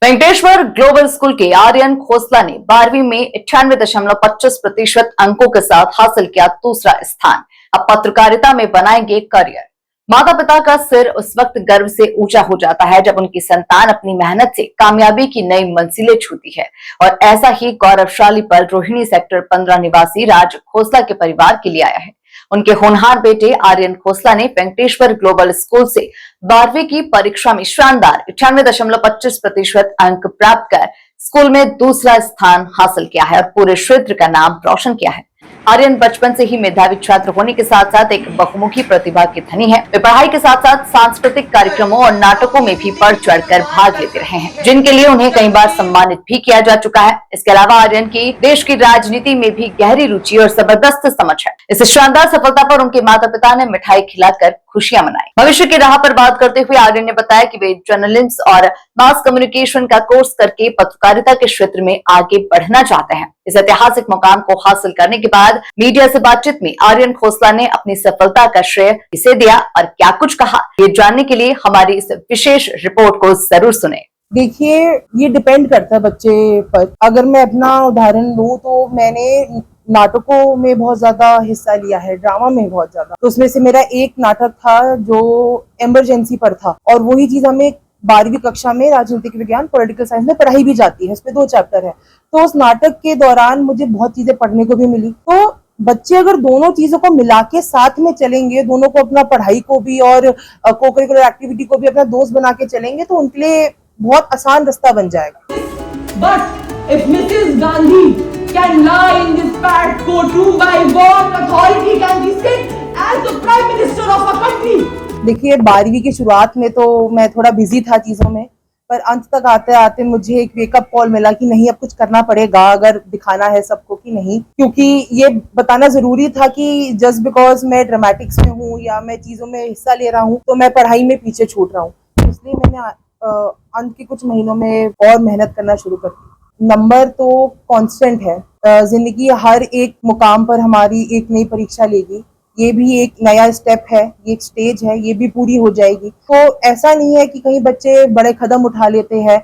Venkateshwara global school के आर्यन खोसला ने 12वीं में 98.25% अंकों के साथ हासिल किया दूसरा स्थान। अब पत्रकारिता में बनाएंगे करियर। माता पिता का सिर उस वक्त गर्व से ऊंचा हो जाता है जब उनकी संतान अपनी मेहनत से कामयाबी की नई मंजिलें छूती है, और ऐसा ही गौरवशाली पल रोहिणी सेक्टर 15 निवासी राज खोसला के परिवार के लिए आया है। उनके होनहार बेटे आर्यन खोसला ने वेंकटेश्वर ग्लोबल स्कूल से 12वीं की परीक्षा में शानदार 98.25% अंक प्राप्त कर स्कूल में दूसरा स्थान हासिल किया है और पूरे क्षेत्र का नाम रोशन किया है। आर्यन बचपन से ही मेधावी छात्र होने के साथ साथ एक बहुमुखी प्रतिभा के धनी है। वे पढ़ाई के साथ साथ सांस्कृतिक कार्यक्रमों और नाटकों में भी बढ़ चढ़कर भाग लेते रहे हैं, जिनके लिए उन्हें कई बार सम्मानित भी किया जा चुका है। इसके अलावा आर्यन की देश की राजनीति में भी गहरी रुचि और जबरदस्त समझ है। इस शानदार सफलता पर उनके माता पिता ने मिठाई खिलाकर खुशियां मनाई। भविष्य की राह पर बात करते हुए आर्यन ने बताया कि वे जर्नलिज्म और मास कम्युनिकेशन का कोर्स करके पत्रकारिता के क्षेत्र में आगे बढ़ना चाहते हैं। इस ऐतिहासिक मुकाम को हासिल करने के बाद मीडिया से बातचीत में आर्यन खोसला ने अपनी सफलता का श्रेय किसे दिया और क्या कुछ कहा, ये जानने के लिए हमारी इस विशेष रिपोर्ट को जरूर सुने। देखिए, ये डिपेंड करता है बच्चे पर। अगर मैं अपना उदाहरण लूं तो मैंने नाटकों में बहुत ज्यादा हिस्सा लिया है, ड्रामा में बहुत ज्यादा। तो उसमें से मेरा एक नाटक था जो इमरजेंसी पर था, और वही चीज हमें 12वीं कक्षा में राजनीतिक विज्ञान पॉलिटिकल साइंस में पढ़ाई भी जाती है। इसमें 2 चैप्टर है। तो उस नाटक के दौरान मुझे बहुत चीजें पढ़ने को भी मिली। तो बच्चे अगर दोनों चीजों को मिला के साथ में चलेंगे, दोनों को अपना पढ़ाई को भी और को करिकुलर एक्टिविटी को भी अपना दोस्त बना के चलेंगे, तो उनके लिए बहुत आसान रास्ता बन जाएगा। But if Mrs. Gandhi can lie in this fat courtroom, by what authority can she sit as the Prime Minister of a country? देखिए, 12वीं की शुरुआत में तो मैं थोड़ा बिजी था चीजों में, पर अंत तक आते आते मुझे एक वेकअप कॉल मिला कि नहीं, अब कुछ करना पड़ेगा अगर दिखाना है सबको कि नहीं, क्योंकि ये बताना जरूरी था कि जस्ट बिकॉज मैं ड्रामेटिक्स में हूँ या मैं चीजों में हिस्सा ले रहा हूँ तो मैं पढ़ाई में पीछे छूट रहा हूँ। इसलिए मैंने अंत के कुछ महीनों में और मेहनत करना शुरू कर दी। नंबर तो कांस्टेंट है। जिंदगी हर एक मुकाम पर हमारी एक नई परीक्षा लेगी। ये भी एक नया स्टेप है, ये एक स्टेज है, ये भी पूरी हो जाएगी। तो ऐसा नहीं है कि कहीं बच्चे बड़े कदम उठा लेते हैं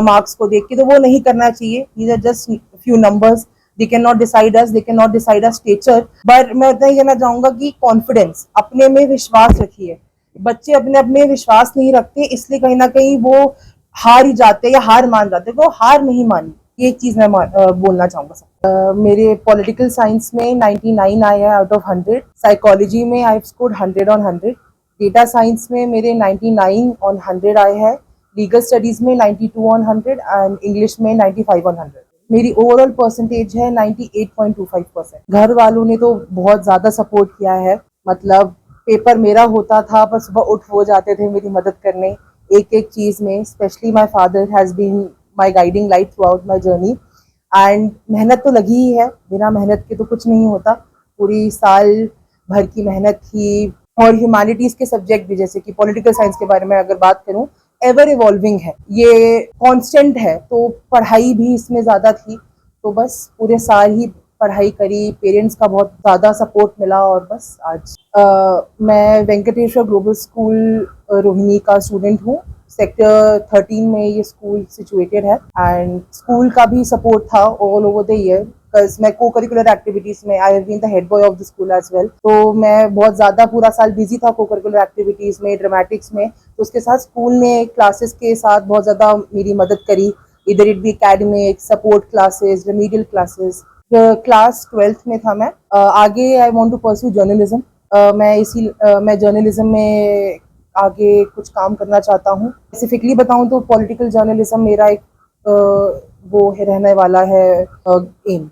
मार्क्स को देख के, तो वो नहीं करना चाहिए। These are just few numbers. They cannot decide us. They cannot decide our stature. पर मैं उतना ही कहना चाहूंगा कि कॉन्फिडेंस, अपने में विश्वास रखिए। बच्चे अपने अपने विश्वास नहीं रखते, इसलिए कहीं ना कहीं वो हार ही जाते या हार मान जाते। वो हार नहीं मानी, ये चीज मैं बोलना चाहूंगा। मेरे पॉलिटिकल साइंस में 99 आए हैं आउट ऑफ 100। साइकोलॉजी में I have scored 100 on 100। Data science में मेरे 99 on 100 आए हैं। लीगल स्टडीज में 92 on 100 एंड इंग्लिश में 95 on 100। मेरी ओवरऑल परसेंटेज है 98.25%। घर वालों ने तो बहुत ज्यादा सपोर्ट किया है। मतलब पेपर मेरा होता था पर सुबह उठ हो जाते थे मेरी मदद करने एक एक चीज में। Specially my father has been my guiding light throughout my journey. And मेहनत तो लगी ही है, बिना मेहनत के तो कुछ नहीं होता। पूरी साल भर की मेहनत थी। और ह्यूमैनिटीज के सब्जेक्ट भी, जैसे कि पॉलिटिकल साइंस के बारे में अगर बात करूं, एवर इवॉल्विंग है, ये कांस्टेंट है। तो पढ़ाई भी इसमें ज़्यादा थी, तो बस पूरे साल ही पढ़ाई करी। पेरेंट्स का बहुत ज़्यादा सपोर्ट मिला और बस आज मैं वेंकटेश्वर ग्लोबल स्कूल रोहिणी का स्टूडेंट हूँ। सेक्टर 13 में ये स्कूल सिचुएटेड है एंड स्कूल का भी सपोर्ट था all over the year, because मैं को करिकुलर एक्टिविटीज में I have been the head boy of the school as well. तो मैं बहुत ज़्यादा पूरा साल बिजी था को करिकुलर एक्टिविटीज में, ड्रामेटिक्स में। तो उसके साथ स्कूल ने क्लासेस के साथ बहुत ज़्यादा मेरी मदद करी। इधर it be academic support classes, remedial classes. Class 12th में था मैं। आगे I want to pursue journalism. मैं जर्नलिज्म में आगे कुछ काम करना चाहता हूँ। स्पेसिफिकली बताऊँ तो पॉलिटिकल जर्नलिज्म मेरा एक वो रहने वाला है एम।